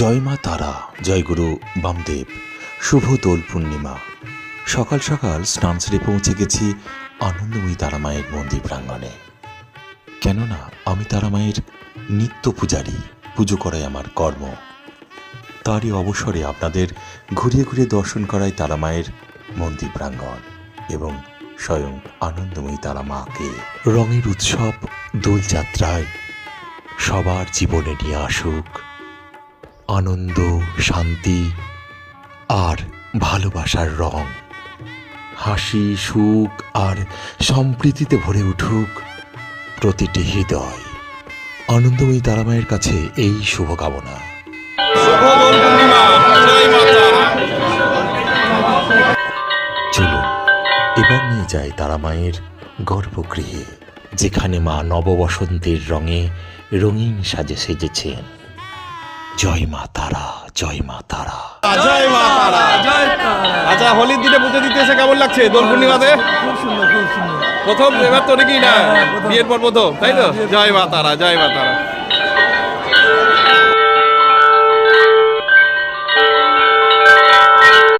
জয় মা তারা, জয় গুরু বামদেব। শুভ দোল পূর্ণিমা। সকাল সকাল স্নান সেরে পৌঁছে গেছি আনন্দময়ী তারামায়ের মন্দির প্রাঙ্গণে। কেননা আমি তারামায়ের নিত্য পূজারী, পুজো করাই আমার কর্ম। তারই অবসরে আপনাদের ঘুরিয়ে ঘুরিয়ে দর্শন করাই তারামায়ের মন্দির প্রাঙ্গণ এবং স্বয়ং আনন্দময়ী তারামাকে। রঙের উৎসব দোলযাত্রায় সবার জীবনে নিয়ে আসুক আনন্দ, শান্তি আর ভালোবাসার রং। হাসি, সুখ আর সম্প্রীতিতে ভরে উঠুক প্রতিটি হৃদয়। আনন্দময়ী তারামায়ের কাছে এই শুভকামনা। চলুন এবার নিয়ে যাই তারামায়ের গর্ভগৃহে, যেখানে মা নববসন্তের রঙে রঙিন সাজে সেজেছেন। জয় মা তারা, জয় মা তারা, জয় মা তারা। আচ্ছা, হোলির দিনে পুজো দিতে এসে কেমন লাগছে? দোল পূর্ণিমাতে খুব সুন্দর, খুব সুন্দর। প্রথম, এবার তো নাকি না বিয়ের পর প্রথম, তাই তো? জয় মা তারা, জয় মা তারা।